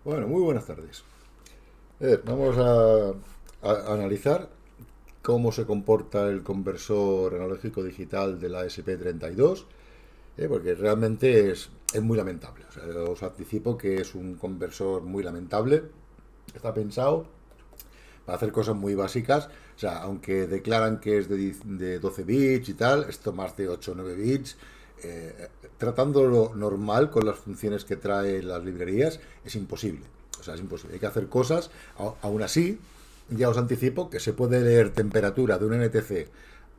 Bueno, muy buenas tardes. Vamos a analizar cómo se comporta el conversor analógico digital de la SP32, porque realmente es muy lamentable. O sea, os anticipo que es un conversor muy lamentable. Está pensado para hacer cosas muy básicas. O sea, aunque declaran que es de 12 bits y tal, esto más de 8 o 9 bits. Tratándolo normal con las funciones que trae las librerías es imposible. O sea, es imposible. Hay que hacer cosas. Aún así, ya os anticipo que se puede leer temperatura de un NTC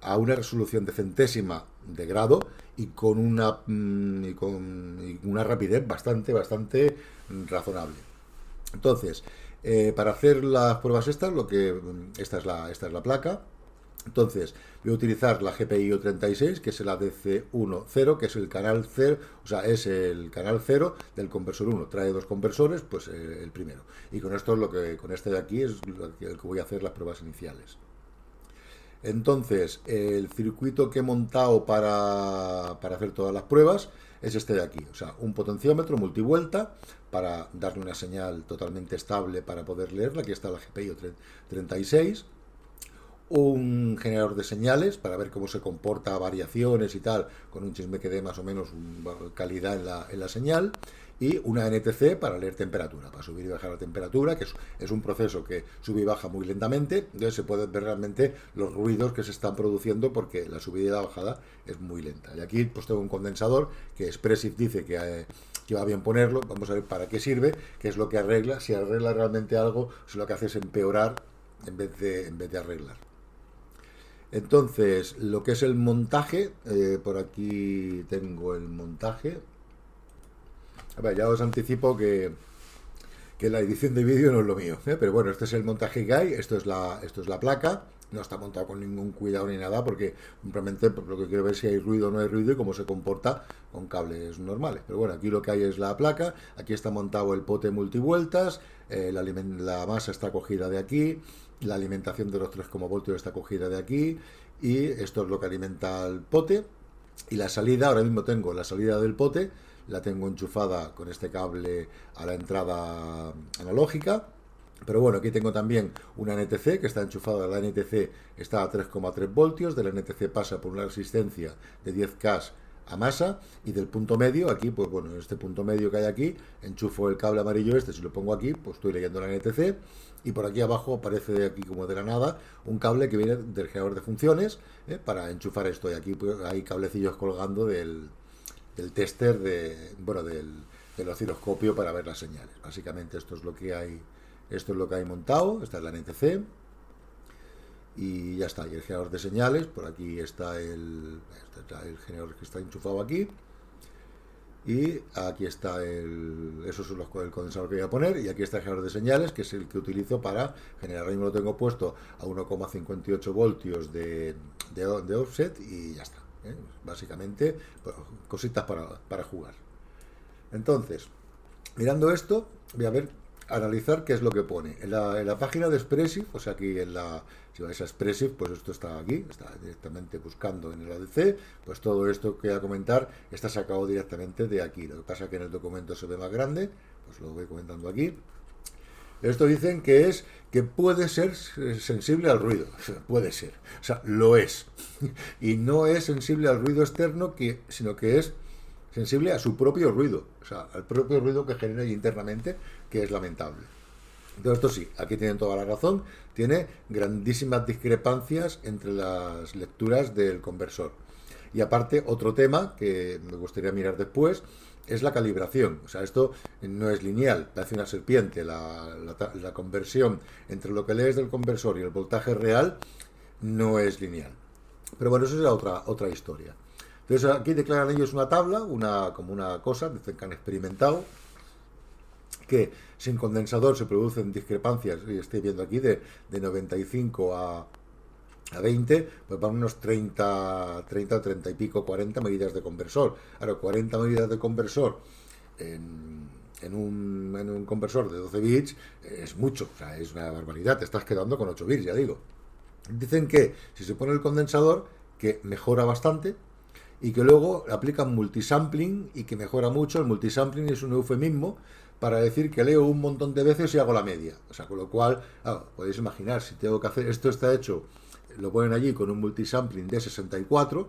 a una resolución de centésima de grado y con una rapidez bastante razonable. Entonces, para hacer las pruebas estas, esta es la placa. Entonces, voy a utilizar la GPIO 36, que es el ADC10, que es el canal 0, o sea, es el canal 0 del conversor 1. Trae dos conversores, pues el primero. Y con esto con este de aquí es el que voy a hacer las pruebas iniciales. Entonces, el circuito que he montado para hacer todas las pruebas es este de aquí. O sea, un potenciómetro multivuelta para darle una señal totalmente estable para poder leerla. Aquí está la GPIO 36, un generador de señales para ver cómo se comporta variaciones y tal, con un chisme que dé más o menos calidad en la señal, y una NTC para leer temperatura, para subir y bajar la temperatura, que es un proceso que sube y baja muy lentamente, entonces se pueden ver realmente los ruidos que se están produciendo porque la subida y la bajada es muy lenta. Y aquí pues tengo un condensador que Expressive dice que va bien ponerlo, vamos a ver para qué sirve, qué es lo que arregla, si arregla realmente algo, si lo que hace es empeorar en vez de arreglar. Entonces, lo que es el montaje, por aquí tengo el montaje. A ver, ya os anticipo que la edición de vídeo no es lo mío, ¿eh? Pero bueno, este es el montaje que hay, esto es la placa, no está montado con ningún cuidado ni nada, porque simplemente lo que quiero ver es si hay ruido o no hay ruido y cómo se comporta con cables normales. Pero bueno, aquí lo que hay es la placa, aquí está montado el pote multivueltas, la masa está cogida de aquí, la alimentación de los 3,0 voltios está cogida de aquí, y esto es lo que alimenta el pote. Y la salida, ahora mismo tengo la salida del pote, la tengo enchufada con este cable a la entrada analógica. Pero bueno, aquí tengo también una NTC que está enchufada. La NTC está a 3,3 voltios. De la NTC pasa por una resistencia de 10K a masa. Y del punto medio, aquí, pues bueno, en este punto medio que hay aquí, enchufo el cable amarillo este. Si lo pongo aquí, pues estoy leyendo la NTC. Y por aquí abajo aparece de aquí como de la nada un cable que viene del generador de funciones, para enchufar esto. Y aquí pues, hay cablecillos colgando del tester bueno, del osciloscopio para ver las señales. Básicamente esto es lo que hay montado, esta es la NTC y ya está. Y el generador de señales, por aquí está el generador que está enchufado aquí. Y aquí está eso es el condensador que voy a poner. Y aquí está el generador de señales, que es el que utilizo para generar. Ahora mismo lo tengo puesto a 1,58 voltios de offset y ya está. Básicamente, pues, cositas para jugar. Entonces, mirando esto, voy a analizar qué es lo que pone. En la página de Expressive, o sea, aquí si vais a Expressive, pues esto está aquí, está directamente buscando en el ADC, pues todo esto que voy a comentar está sacado directamente de aquí. Lo que pasa es que en el documento se ve más grande, pues lo voy comentando aquí. Esto dicen que puede ser sensible al ruido. Puede ser. O sea, lo es. Y no es sensible al ruido externo, sino que es sensible a su propio ruido. O sea, al propio ruido que genera internamente, que es lamentable. Entonces, esto sí, aquí tienen toda la razón. Tiene grandísimas discrepancias entre las lecturas del conversor. Y aparte, otro tema que me gustaría mirar después es la calibración. O sea, esto no es lineal, parece una serpiente. La conversión entre lo que lees del conversor y el voltaje real no es lineal. Pero bueno, eso es otra historia. Entonces aquí declaran ellos una tabla, como una cosa, dicen que han experimentado que sin condensador se producen discrepancias, y estoy viendo aquí, de 95 a 20, pues van unos 30 y pico, 40 medidas de conversor. Ahora, 40 medidas de conversor en un conversor de 12 bits es mucho, o sea, es una barbaridad, te estás quedando con 8 bits, ya digo. Dicen que si se pone el condensador, que mejora bastante, y que luego aplican multisampling y que mejora mucho. El multisampling es un eufemismo para decir que leo un montón de veces y hago la media. O sea, con lo cual, podéis imaginar, si tengo que hacer, esto está hecho, lo ponen allí con un multisampling de 64,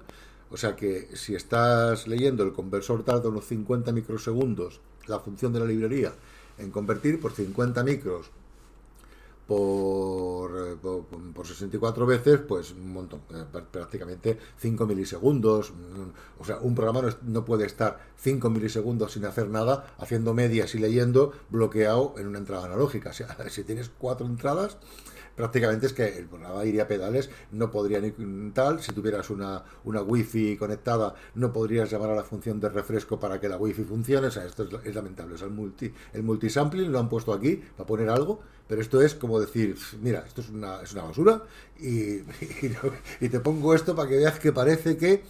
o sea que si estás leyendo, el conversor tarda unos 50 microsegundos, la función de la librería, en convertir por 50 micros por 64 veces, pues un montón, prácticamente 5 milisegundos. O sea, un programa no puede estar 5 milisegundos sin hacer nada, haciendo medias y leyendo, bloqueado en una entrada analógica. O sea, si tienes 4 entradas, prácticamente es que el programa iría a pedales, no podría ni tal. Si tuvieras una wifi conectada, no podrías llamar a la función de refresco para que la wifi funcione. O sea, esto es lamentable. O sea, el multisampling lo han puesto aquí para poner algo, pero esto es como decir, mira, esto es una basura y te pongo esto para que veas que parece que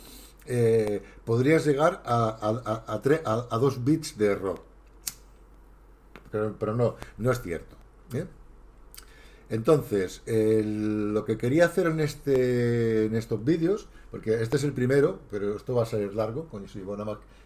podrías llegar a 2 bits de error. Pero no es cierto. Entonces, lo que quería hacer en estos vídeos, porque este es el primero, pero esto va a salir largo, con eso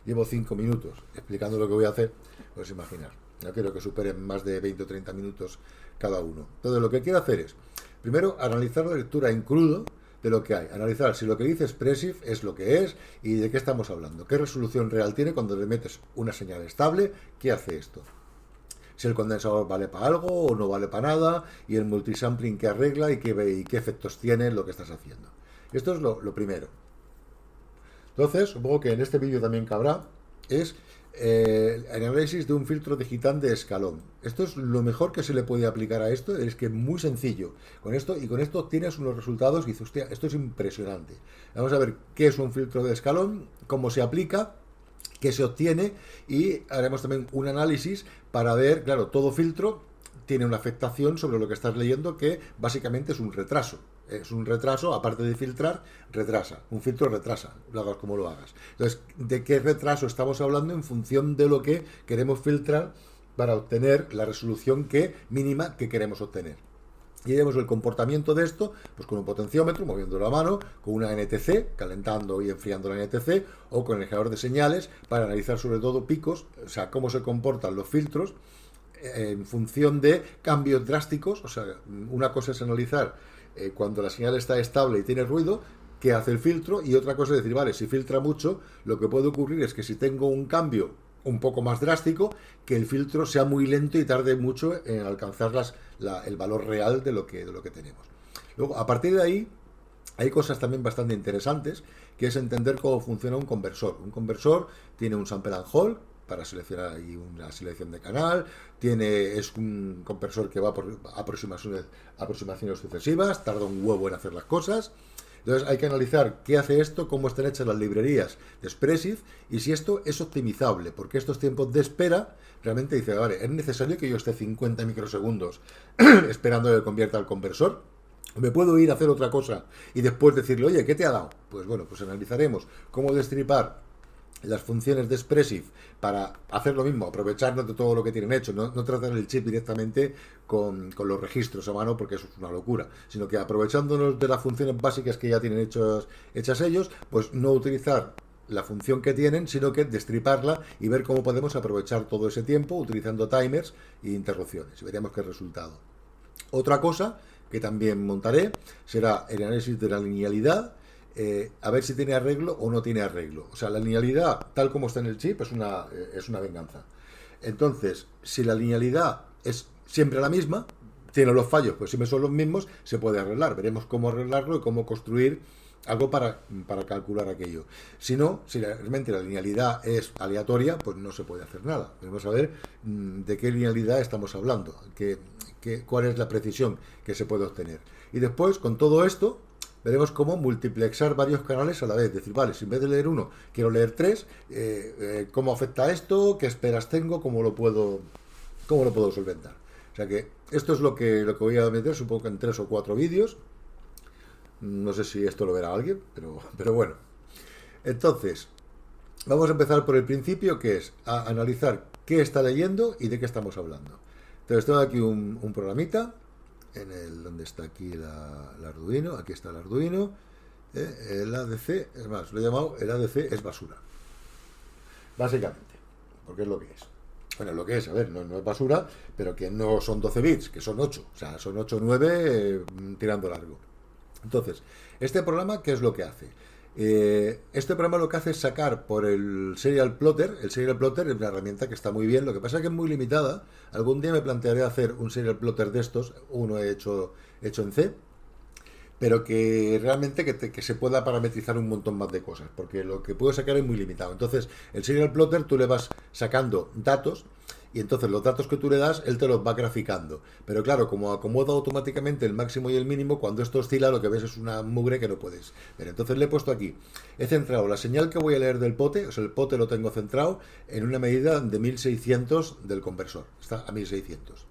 llevo 5 minutos explicando lo que voy a hacer, pues imaginar. No quiero que superen más de 20 o 30 minutos cada uno. Entonces, lo que quiero hacer es, primero, analizar la lectura en crudo de lo que hay. Analizar si lo que dice Expressif es lo que es y de qué estamos hablando. ¿Qué resolución real tiene cuando le metes una señal estable? ¿Qué hace esto? Si el condensador vale para algo o no vale para nada, y el multisampling que arregla y qué efectos tiene lo que estás haciendo. Esto es lo primero. Entonces, supongo que en este vídeo también cabrá, es el análisis de un filtro digital de escalón. Esto es lo mejor que se le puede aplicar a esto, es que es muy sencillo. Con esto obtienes unos resultados y dices, hostia, esto es impresionante. Vamos a ver qué es un filtro de escalón, cómo se aplica, qué se obtiene, y haremos también un análisis para ver, claro, todo filtro tiene una afectación sobre lo que estás leyendo, que básicamente es un retraso. Es un retraso, aparte de filtrar, retrasa. Un filtro retrasa, lo hagas como lo hagas. Entonces, ¿de qué retraso estamos hablando en función de lo que queremos filtrar para obtener la resolución mínima que queremos obtener? Y vemos el comportamiento de esto, pues con un potenciómetro, moviendo la mano, con una NTC, calentando y enfriando la NTC, o con el generador de señales, para analizar sobre todo picos, o sea, cómo se comportan los filtros en función de cambios drásticos. O sea, una cosa es analizar cuando la señal está estable y tiene ruido, qué hace el filtro, y otra cosa es decir, vale, si filtra mucho, lo que puede ocurrir es que si tengo un cambio un poco más drástico, que el filtro sea muy lento y tarde mucho en alcanzar el valor real de lo que tenemos. Luego, a partir de ahí, hay cosas también bastante interesantes, que es entender cómo funciona un conversor. Un conversor tiene un sample and hold para seleccionar ahí una selección de canal, es un conversor que va por aproximaciones sucesivas, tarda un huevo en hacer las cosas. Entonces hay que analizar qué hace esto, cómo están hechas las librerías de Expressif y si esto es optimizable, porque estos tiempos de espera realmente dice, vale, es necesario que yo esté 50 microsegundos esperando que convierta el conversor. ¿Me puedo ir a hacer otra cosa y después decirle, oye, ¿qué te ha dado? Pues bueno, pues analizaremos cómo destripar las funciones de Expressif para hacer lo mismo, aprovecharnos de todo lo que tienen hecho, no tratar el chip directamente con los registros a mano, porque eso es una locura, sino que aprovechándonos de las funciones básicas que ya tienen hechas ellos, pues no utilizar la función que tienen, sino que destriparla y ver cómo podemos aprovechar todo ese tiempo utilizando timers e interrupciones, y veremos qué resultado. Otra cosa que también montaré será el análisis de la linealidad, a ver si tiene arreglo o no tiene arreglo. O sea, la linealidad, tal como está en el chip, es una venganza. Entonces, si la linealidad es siempre la misma, tiene los fallos, pues siempre son los mismos, se puede arreglar. Veremos cómo arreglarlo y cómo construir algo para calcular aquello. Si no, si realmente la linealidad es aleatoria, pues no se puede hacer nada. Vamos a ver de qué linealidad estamos hablando, cuál es la precisión que se puede obtener. Y después, con todo esto, veremos cómo multiplexar varios canales a la vez. Decir, vale, si en vez de leer uno, quiero leer 3, ¿cómo afecta esto? ¿Qué esperas tengo? ¿Cómo lo puedo solventar? O sea que esto es lo que voy a meter, supongo que en 3 o 4 vídeos. No sé si esto lo verá alguien, pero bueno. Entonces, vamos a empezar por el principio, que es a analizar qué está leyendo y de qué estamos hablando. Entonces, tengo aquí un programita, donde está aquí el Arduino, aquí está el Arduino, el ADC, es más, lo he llamado el ADC es basura, básicamente, porque es lo que es. bueno, lo que es, a ver, no es basura, pero que no son 12 bits, que son 8, o sea, son 8 o 9 tirando largo. Entonces, este programa, ¿qué es lo que hace? Este programa lo que hace es sacar por el Serial Plotter. El Serial Plotter es una herramienta que está muy bien, lo que pasa es que es muy limitada. Algún día me plantearé hacer un Serial Plotter de estos, uno hecho en C, pero que realmente que se pueda parametrizar un montón más de cosas, porque lo que puedo sacar es muy limitado. Entonces, el Serial Plotter tú le vas sacando datos y entonces los datos que tú le das, él te los va graficando. Pero claro, como acomoda automáticamente el máximo y el mínimo, cuando esto oscila lo que ves es una mugre que no puedes ver. Entonces le he puesto aquí, he centrado la señal que voy a leer del pote, o sea, el pote lo tengo centrado en una medida de 1600 del conversor, está a 1600.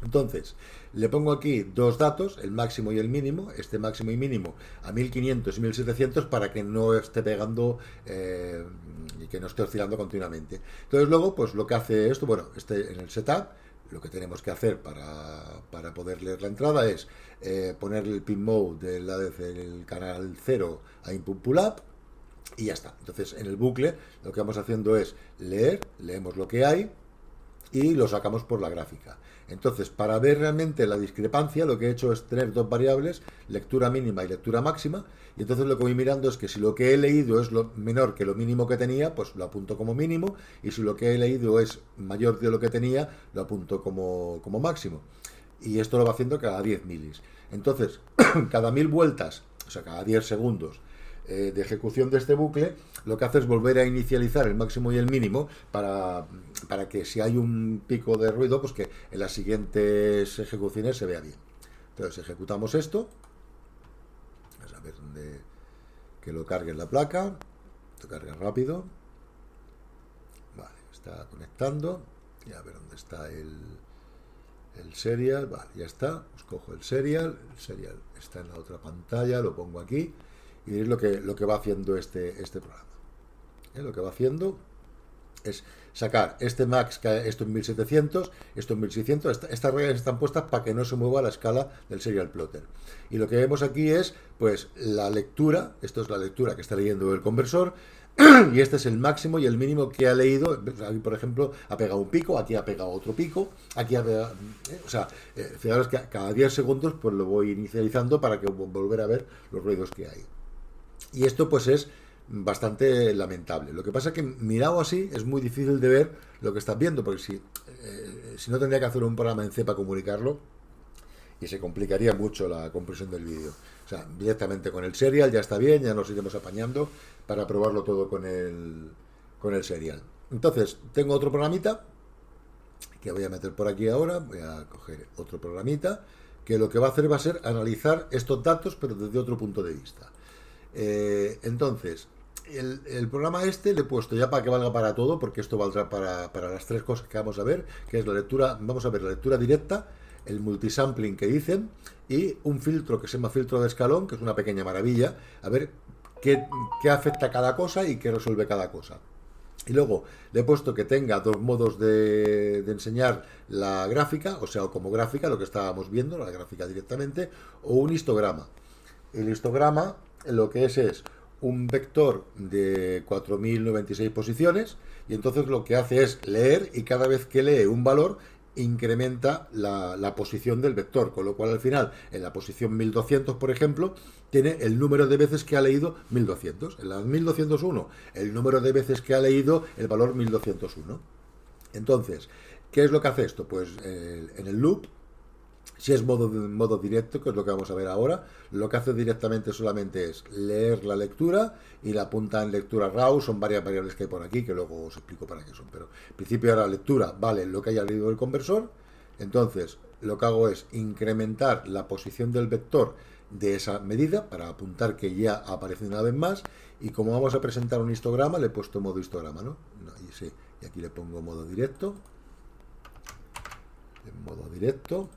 Entonces, le pongo aquí dos datos, el máximo y el mínimo, este máximo y mínimo a 1500 y 1700 para que no esté pegando y que no esté oscilando continuamente. Entonces luego, pues lo que hace esto, bueno, en el setup, lo que tenemos que hacer para poder leer la entrada es poner el pin mode del canal 0 a input pull up y ya está. Entonces en el bucle lo que vamos haciendo es leemos lo que hay y lo sacamos por la gráfica. Entonces, para ver realmente la discrepancia, lo que he hecho es tener dos variables, lectura mínima y lectura máxima, y entonces lo que voy mirando es que si lo que he leído es lo menor que lo mínimo que tenía, pues lo apunto como mínimo, y si lo que he leído es mayor de lo que tenía, lo apunto como máximo. Y esto lo va haciendo cada 10 milis. Entonces, cada 1000 vueltas, o sea, cada 10 segundos, de ejecución de este bucle, lo que hace es volver a inicializar el máximo y el mínimo para que si hay un pico de ruido, pues que en las siguientes ejecuciones se vea bien. Entonces ejecutamos esto, vamos a ver dónde que lo cargue en la placa, lo carga rápido, vale, está conectando, y a ver dónde está el serial, vale, ya está, os cojo el serial está en la otra pantalla, lo pongo aquí, y veis lo que va haciendo este programa. Lo que va haciendo es sacar este max, esto en 1700, esto en 1600, estas reglas están puestas para que no se mueva la escala del serial plotter. Y lo que vemos aquí es, pues, la lectura, esto es la lectura que está leyendo el conversor, y este es el máximo y el mínimo que ha leído. Aquí, por ejemplo, ha pegado un pico, aquí ha pegado otro pico, aquí ha pegado, o sea, fijaros que cada 10 segundos pues lo voy inicializando para que volver a ver los ruidos que hay. Y esto pues es bastante lamentable. Lo que pasa es que mirado así es muy difícil de ver lo que estás viendo, porque si no tendría que hacer un programa en C para comunicarlo y se complicaría mucho la compresión del vídeo. O sea, directamente con el serial ya está bien, ya nos iremos apañando para probarlo todo con el serial. Entonces, tengo otro programita que voy a meter por aquí ahora, voy a coger otro programita que lo que va a hacer va a ser analizar estos datos pero desde otro punto de vista. Entonces, el programa este le he puesto ya para que valga para todo, porque esto valdrá para las tres cosas que vamos a ver, que es la lectura, vamos a ver la lectura directa, el multisampling que dicen, y un filtro que se llama filtro de escalón, que es una pequeña maravilla, a ver qué afecta cada cosa y qué resuelve cada cosa. Y luego le he puesto que tenga dos modos de enseñar la gráfica, o sea, o como gráfica, lo que estábamos viendo, la gráfica directamente, o un histograma. El histograma lo que es un vector de 4096 posiciones, y entonces lo que hace es leer, y cada vez que lee un valor incrementa la posición del vector, con lo cual al final en la posición 1200, por ejemplo, tiene el número de veces que ha leído 1200, en la 1201 el número de veces que ha leído el valor 1201. Entonces, ¿qué es lo que hace esto? Pues en el loop, si es modo directo, que es lo que vamos a ver ahora, lo que hace directamente solamente es leer la lectura y la apunta en lectura raw. Son varias variables que hay por aquí que luego os explico para qué son, pero en principio ahora lectura vale lo que haya leído el conversor. Entonces lo que hago es incrementar la posición del vector de esa medida para apuntar que ya ha aparecido una vez más, y como vamos a presentar un histograma le he puesto modo histograma, ¿no? Y sí, y aquí le pongo modo directo, en modo directo.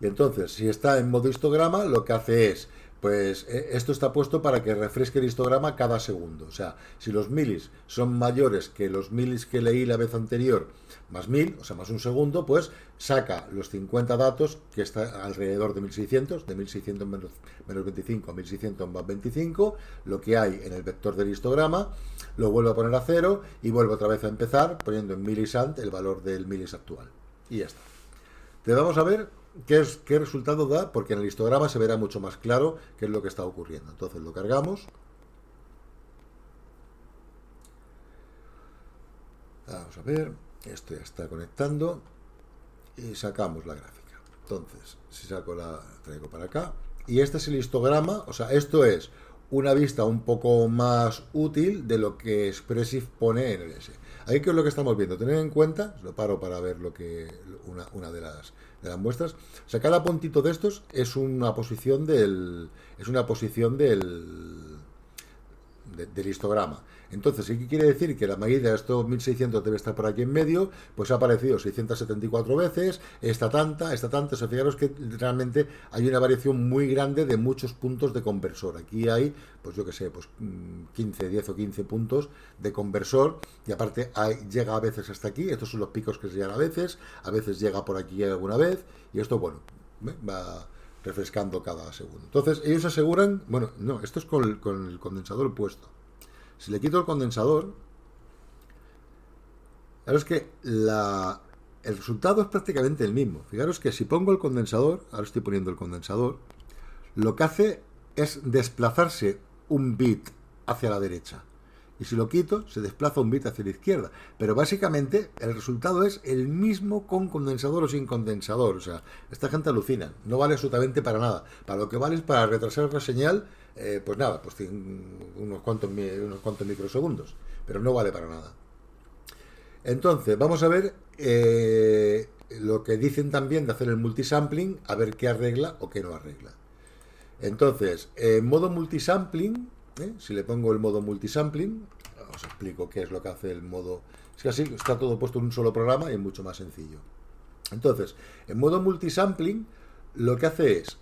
Y entonces, si está en modo histograma, lo que hace es, Pues esto está puesto para que refresque el histograma cada segundo. O sea, si los milis son mayores que los milis que leí la vez anterior, más 1000, o sea, más un segundo, pues saca los 50 datos, que está alrededor de 1600, de 1600 menos 25 a 1600 más 25, lo que hay en el vector del histograma, lo vuelve a poner a 0 y vuelve otra vez a empezar poniendo en milisant el valor del milis actual. Y ya está. Te vamos a ver qué resultado da, porque en el histograma se verá mucho más claro qué es lo que está ocurriendo. Entonces lo cargamos. Vamos a ver, esto ya está conectando y sacamos la gráfica. Entonces, si saco traigo para acá, y este es el histograma, o sea, esto es una vista un poco más útil de lo que Expressif pone en el S. Ahí que es lo que estamos viendo. Tened en cuenta, lo paro para ver lo que una de las muestras. O sea, cada puntito de estos es una posición del histograma. Entonces, ¿qué quiere decir? Que la medida de estos 1600 debe estar por aquí en medio, pues ha aparecido 674 veces, esta tanta, o sea, fijaros que realmente hay una variación muy grande de muchos puntos de conversor. Aquí hay, pues yo que sé, pues 10 o 15 puntos de conversor, y aparte llega a veces hasta aquí, estos son los picos que se llegan a veces llega por aquí alguna vez, y esto, bueno, va refrescando cada segundo. Entonces, ellos aseguran, bueno, no, esto es con el condensador puesto. Si le quito el condensador, fijaros que el resultado es prácticamente el mismo. Fijaros que si pongo el condensador, ahora estoy poniendo el condensador, lo que hace es desplazarse un bit hacia la derecha. Y si lo quito, se desplaza un bit hacia la izquierda. Pero básicamente el resultado es el mismo con condensador o sin condensador. O sea, esta gente alucina. No vale absolutamente para nada. Para lo que vale es para retrasar la señal, pues nada, pues unos cuantos microsegundos. Pero no vale para nada. Entonces, vamos a ver lo que dicen también de hacer el multisampling, a ver qué arregla o qué no arregla. Entonces, en modo multisampling, si le pongo el modo multisampling, os explico qué es lo que hace el modo. Es que así está todo puesto en un solo programa y es mucho más sencillo. Entonces, en modo multisampling, lo que hace es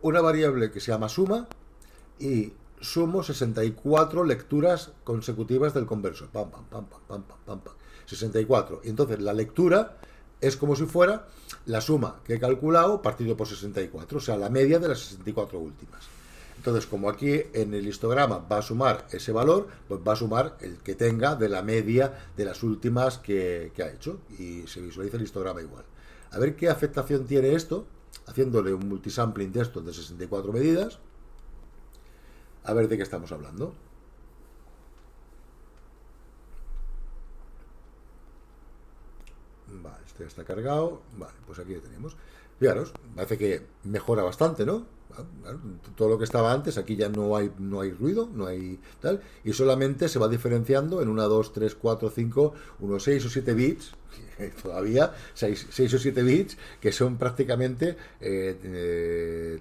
una variable que se llama suma y sumo 64 lecturas consecutivas del conversor. Pam, pam, pam, pam, pam, pam, pam, pam. 64. Y entonces la lectura es como si fuera la suma que he calculado partido por 64, o sea, la media de las 64 últimas. Entonces, como aquí en el histograma va a sumar ese valor, pues va a sumar el que tenga de la media de las últimas que ha hecho, y se visualiza el histograma igual. A ver qué afectación tiene esto, haciéndole un multisampling de estos de 64 medidas, a ver de qué estamos hablando. Vale, esto ya está cargado. Vale, pues aquí lo tenemos. Fijaros, parece que mejora bastante, ¿no? Todo lo que estaba antes, aquí ya no hay ruido, no hay tal, y solamente se va diferenciando en 1, 2, 3, 4, 5, unos 6 o 7 bits, todavía 6 o 7 bits, que son prácticamente 3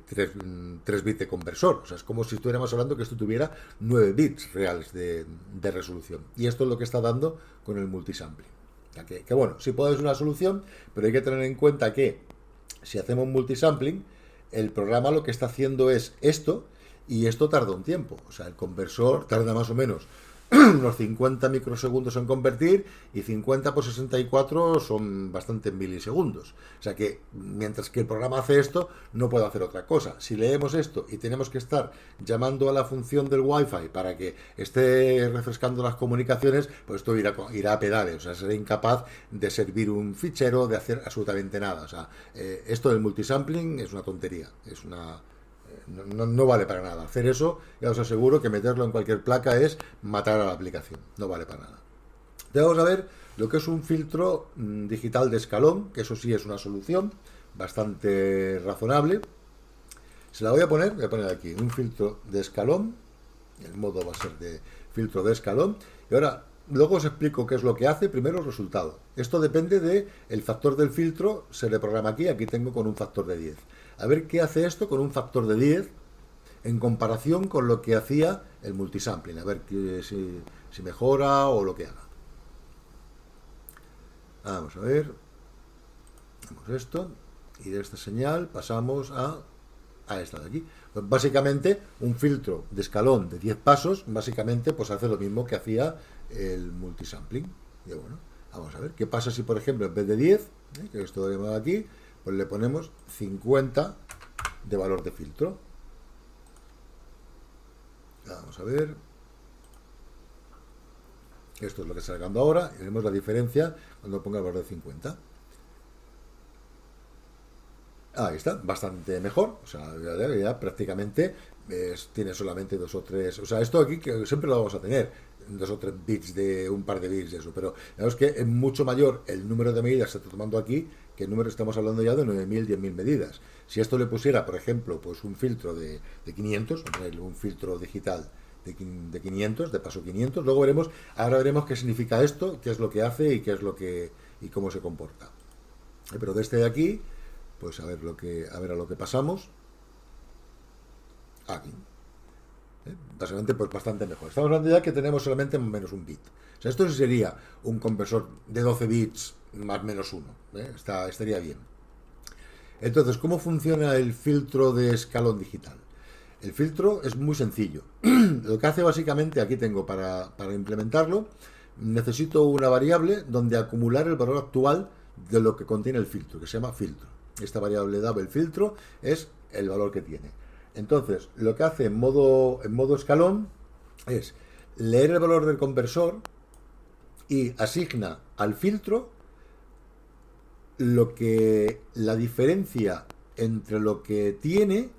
bits de conversor. O sea, es como si estuviéramos hablando que esto tuviera 9 bits reales de resolución. Y esto es lo que está dando con el multisampling. Que bueno, sí puede ser una solución, pero hay que tener en cuenta que si hacemos multisampling, el programa lo que está haciendo es esto, y esto tarda un tiempo. O sea, el conversor tarda más o menos unos 50 microsegundos en convertir, y 50 por 64 son bastantes milisegundos. O sea que mientras que el programa hace esto, no puede hacer otra cosa. Si leemos esto y tenemos que estar llamando a la función del Wi-Fi para que esté refrescando las comunicaciones, pues esto irá a pedales. O sea, será incapaz de servir un fichero, de hacer absolutamente nada. O sea, esto del multisampling es una tontería. Es una... No vale para nada. Hacer eso, ya os aseguro que meterlo en cualquier placa es matar a la aplicación. No vale para nada. Entonces vamos a ver lo que es un filtro digital de escalón, que eso sí es una solución bastante razonable. Se la voy a poner aquí, un filtro de escalón. El modo va a ser de filtro de escalón. Y ahora, luego os explico qué es lo que hace. Primero el resultado. Esto depende del factor del filtro, se le programa aquí. Aquí tengo con un factor de 10. A ver qué hace esto con un factor de 10 en comparación con lo que hacía el multisampling. A ver si mejora o lo que haga. Vamos a ver. Hacemos esto. Y de esta señal pasamos a a esta de aquí. Pues básicamente, un filtro de escalón de 10 pasos, básicamente, pues hace lo mismo que hacía el multisampling. Y bueno, vamos a ver, ¿qué pasa si, por ejemplo, en vez de 10, que esto de aquí, pues le ponemos 50 de valor de filtro? Vamos a ver. Esto es lo que está sacando ahora, y veremos la diferencia cuando ponga el valor de 50. Ahí está, bastante mejor. O sea, ya prácticamente tiene solamente 2 o 3. O sea, esto aquí que siempre lo vamos a tener, 2 o 3 bits de un par de bits de eso. Pero es que es mucho mayor el número de medidas que se está tomando aquí que el número, estamos hablando ya de 9.000, 10.000 medidas. Si esto le pusiera, por ejemplo, pues un filtro de 500, un filtro digital de 500, de paso 500, luego veremos, ahora veremos qué significa esto, qué es lo que hace y qué es lo que y cómo se comporta. Pero de este de aquí, pues a ver a lo que pasamos aquí. Básicamente, pues bastante mejor. Estamos hablando ya que tenemos solamente menos un bit. O sea, esto sí sería un conversor de 12 bits más menos 1. Estaría bien. Entonces, ¿cómo funciona el filtro de escalón digital? El filtro es muy sencillo. Lo que hace básicamente, aquí tengo para implementarlo, necesito una variable donde acumular el valor actual de lo que contiene el filtro, que se llama filtro. Esta variable double filtro es el valor que tiene. Entonces, lo que hace en modo escalón es leer el valor del conversor y asigna al filtro la diferencia entre lo que tiene,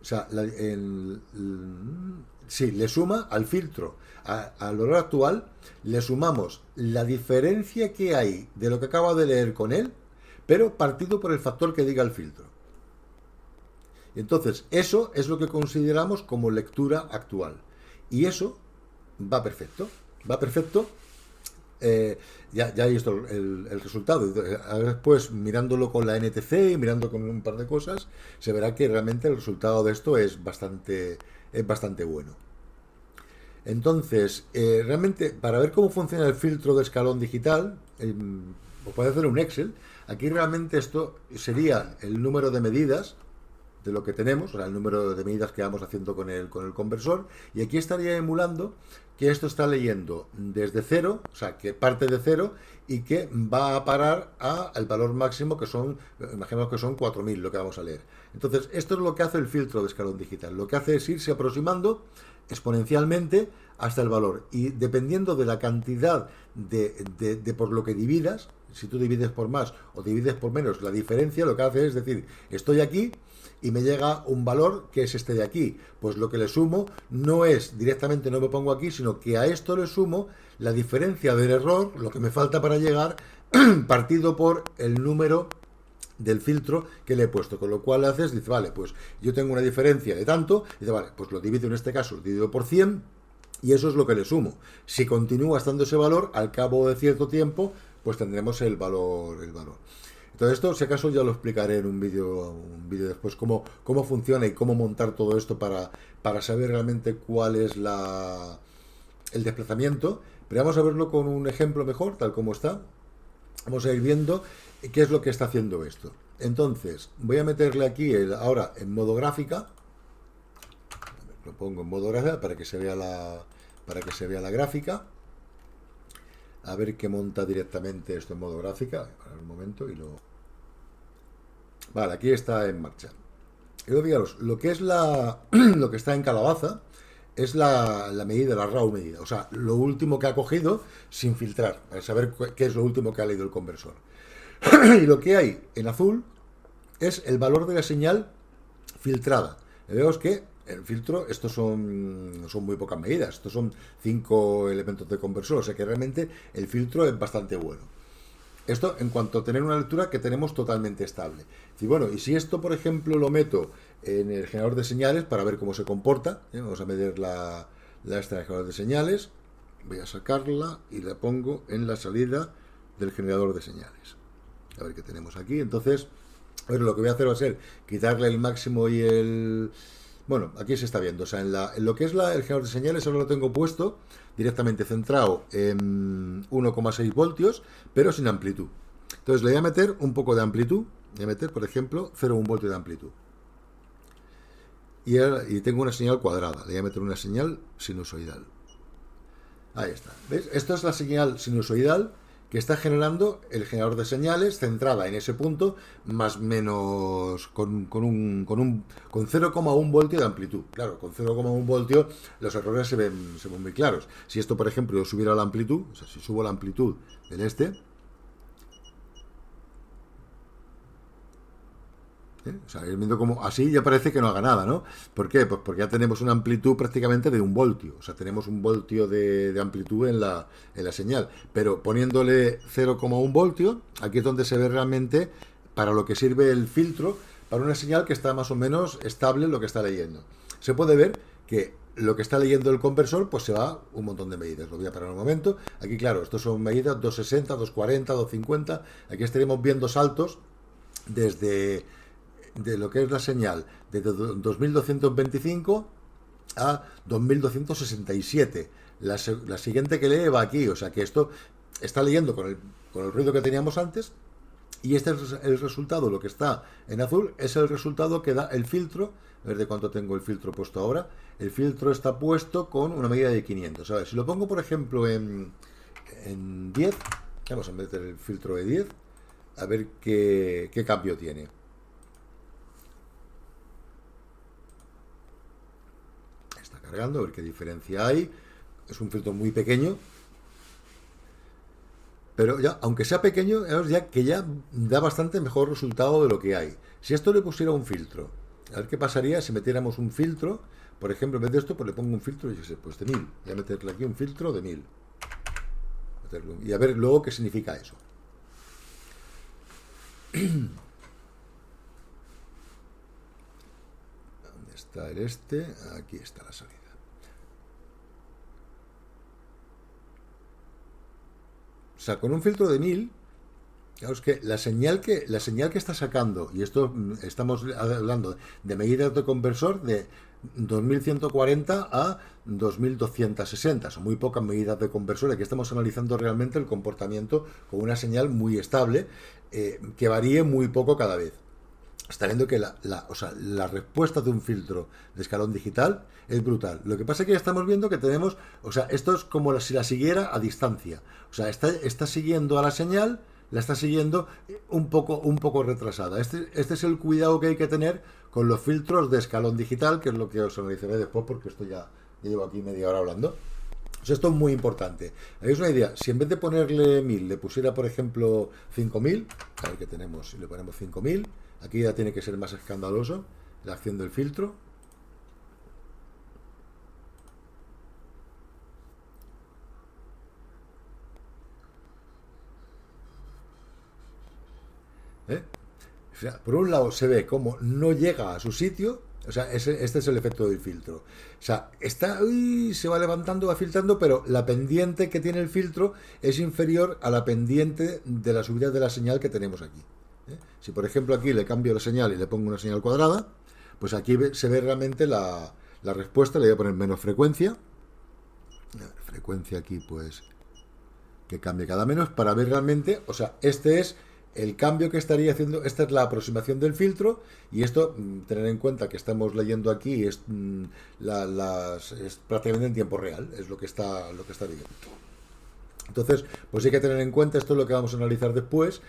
o sea, le suma al filtro, al valor actual, le sumamos la diferencia que hay de lo que acaba de leer con él, pero partido por el factor que diga el filtro. Entonces, eso es lo que consideramos como lectura actual. Y eso va perfecto. Va perfecto. Ya he visto el resultado. Después, mirándolo con la NTC y mirando con un par de cosas, se verá que realmente el resultado de esto es bastante bueno. Entonces, realmente, para ver cómo funciona el filtro de escalón digital, os puede hacer un Excel. Aquí realmente esto sería el número de medidas de lo que tenemos, o sea, el número de medidas que vamos haciendo con el conversor, y aquí estaría emulando que esto está leyendo desde 0, o sea, que parte de 0 y que va a parar al valor máximo, que son, imaginemos que son 4.000 lo que vamos a leer. Entonces, esto es lo que hace el filtro de escalón digital. Lo que hace es irse aproximando exponencialmente hasta el valor, y dependiendo de la cantidad de por lo que dividas, si tú divides por más o divides por menos, la diferencia lo que hace es decir, estoy aquí y me llega un valor que es este de aquí, pues lo que le sumo no es directamente, no me pongo aquí, sino que a esto le sumo la diferencia del error, lo que me falta para llegar, partido por el número del filtro que le he puesto, con lo cual haces, dice, vale, pues yo tengo una diferencia de tanto, dice, vale, pues lo divido, en este caso lo divido por 100 y eso es lo que le sumo. Si continúa estando ese valor, al cabo de cierto tiempo, pues tendremos el valor. Entonces esto, si acaso, ya lo explicaré en un vídeo después, cómo funciona y cómo montar todo esto para saber realmente cuál es el desplazamiento. Pero vamos a verlo con un ejemplo mejor, tal como está. Vamos a ir viendo qué es lo que está haciendo esto. Entonces, voy a meterle aquí ahora en modo gráfica. Lo pongo en modo gráfica para que se vea la gráfica. A ver qué monta directamente esto en modo gráfica. Para un momento y lo... Vale, aquí está en marcha. Y luego, fijaros, lo que es lo que está en calabaza es la medida, la raw medida. O sea, lo último que ha cogido sin filtrar, para saber qué es lo último que ha leído el conversor. Y lo que hay en azul es el valor de la señal filtrada. Veos que el filtro, estos son muy pocas medidas, estos son 5 elementos de conversor, o sea que realmente el filtro es bastante bueno. Esto en cuanto a tener una lectura que tenemos totalmente estable. Y bueno, y si esto, por ejemplo, lo meto en el generador de señales para ver cómo se comporta, vamos a medir esta del generador de señales, voy a sacarla y la pongo en la salida del generador de señales. A ver qué tenemos aquí. Entonces, a ver, lo que voy a hacer va a ser quitarle el máximo y el... Bueno, aquí se está viendo, o sea, en lo que es el generador de señales ahora lo tengo puesto directamente centrado en 1,6 voltios, pero sin amplitud. Entonces le voy a meter un poco de amplitud, voy a meter, por ejemplo, 0,1 voltio de amplitud. y tengo una señal cuadrada. Le voy a meter una señal sinusoidal. Ahí está. ¿Ves? Esto es la señal sinusoidal que está generando el generador de señales centrada en ese punto, más menos con 0,1 voltio de amplitud. Claro, con 0,1 voltio los errores se ven muy claros. Si esto, por ejemplo, yo subiera la amplitud, o sea, si subo la amplitud del o sea, viendo como así ya parece que no haga nada, ¿no? ¿Por qué? Pues porque ya tenemos una amplitud prácticamente de 1 voltio. O sea, tenemos 1 voltio de amplitud en la señal. Pero poniéndole 0,1 voltio, aquí es donde se ve realmente para lo que sirve el filtro, para una señal que está más o menos estable en lo que está leyendo. Se puede ver que lo que está leyendo el conversor, pues se va un montón de medidas. Lo voy a parar un momento. Aquí, claro, estos son medidas 260, 240, 250. Aquí estaremos viendo saltos desde de lo que es la señal de 2225 a 2267. La siguiente que lee va aquí, o sea que esto está leyendo con el ruido que teníamos antes, y este es el resultado. Lo que está en azul es el resultado que da el filtro. A ver de cuánto tengo el filtro puesto ahora. El filtro está puesto con una medida de 500. A ver, si lo pongo por ejemplo en 10, vamos a meter el filtro de 10, a ver qué cambio tiene. Cargando, a ver qué diferencia hay. Es un filtro muy pequeño, pero ya, aunque sea pequeño, ya que ya da bastante mejor resultado de lo que hay. Si esto le pusiera un filtro, a ver qué pasaría si metiéramos un filtro, por ejemplo, en vez de esto, pues le pongo un filtro, yo sé, pues de 1000. Voy a meterle aquí un filtro de 1000. Y a ver luego qué significa eso. ¿Dónde está el Aquí está la salida. O sea, con un filtro de 1000, claro, es que la señal que está sacando, y esto estamos hablando de medidas de conversor de 2140 a 2260, son muy pocas medidas de conversor. Aquí estamos analizando realmente el comportamiento con una señal muy estable, que varíe muy poco cada vez. Está viendo que la respuesta de un filtro de escalón digital es brutal. Lo que pasa es que ya estamos viendo que tenemos, o sea, esto es como si la siguiera a distancia. O sea, está siguiendo a la señal, la está siguiendo un poco retrasada. Este es el cuidado que hay que tener con los filtros de escalón digital, que es lo que os analizaré después, porque esto ya llevo aquí media hora hablando. O sea, esto es muy importante. ¿Habéis una idea? Si en vez de ponerle 1000, le pusiera, por ejemplo, 5000, a ver qué tenemos, si le ponemos 5000, aquí ya tiene que ser más escandaloso la acción del filtro. O sea, por un lado se ve como no llega a su sitio. O sea, este es el efecto del filtro. O sea, se va levantando, va filtrando, pero la pendiente que tiene el filtro es inferior a la pendiente de la subida de la señal que tenemos aquí. Si por ejemplo aquí le cambio la señal y le pongo una señal cuadrada, pues aquí se ve realmente la respuesta. Le voy a poner menos frecuencia. Frecuencia aquí pues que cambie cada menos para ver realmente, o sea, este es el cambio que estaría haciendo. Esta es la aproximación del filtro, y esto, tener en cuenta que estamos leyendo aquí, es prácticamente en tiempo real, es lo que está viendo. Entonces, pues hay que tener en cuenta, esto es lo que vamos a analizar después,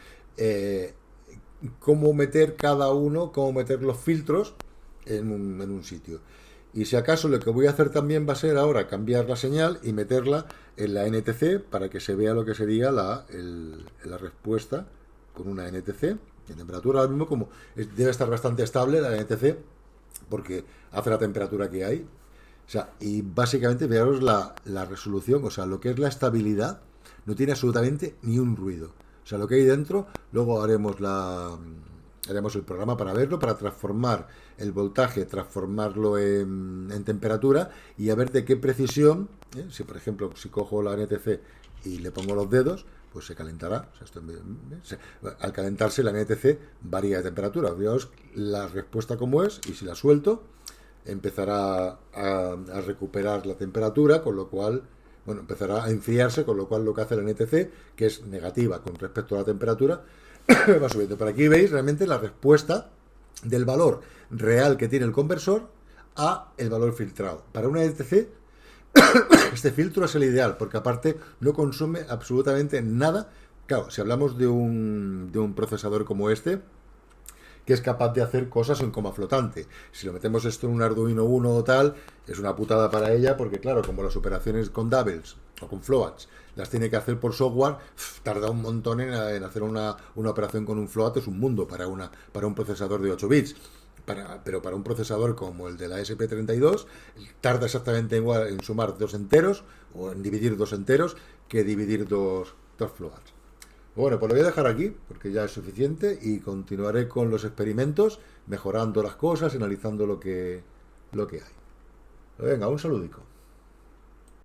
cómo meter cómo meter los filtros en un sitio. Y si acaso lo que voy a hacer también va a ser ahora cambiar la señal y meterla en la NTC para que se vea lo que sería la respuesta con una NTC. En temperatura ahora mismo debe estar bastante estable la NTC porque hace la temperatura que hay. O sea, y básicamente vearos la resolución, o sea, lo que es la estabilidad, no tiene absolutamente ni un ruido. O sea, lo que hay dentro, luego haremos el programa para verlo, para transformar el voltaje, transformarlo en temperatura y a ver de qué precisión. Si por ejemplo, si cojo la NTC y le pongo los dedos, pues se calentará. O sea, al calentarse la NTC varía de temperatura. Veamos la respuesta como es, y si la suelto empezará a recuperar la temperatura, con lo cual, bueno, empezará a enfriarse, con lo cual lo que hace la NTC, que es negativa con respecto a la temperatura, va subiendo. Por aquí veis realmente la respuesta del valor real que tiene el conversor a el valor filtrado. Para una ETC, este filtro es el ideal, porque aparte no consume absolutamente nada. Claro, si hablamos de un procesador como este, que es capaz de hacer cosas en coma flotante. Si lo metemos esto en un Arduino 1 o tal, es una putada para ella, porque claro, como las operaciones con doubles o con floats las tiene que hacer por software, tarda un montón en hacer una operación con un float, es un mundo para un procesador de 8 bits. Pero para un procesador como el de la SP32 tarda exactamente igual en sumar dos enteros o en dividir dos enteros que dividir dos floats. Bueno, pues lo voy a dejar aquí porque ya es suficiente y continuaré con los experimentos, mejorando las cosas, analizando lo que hay. Venga, un saludico.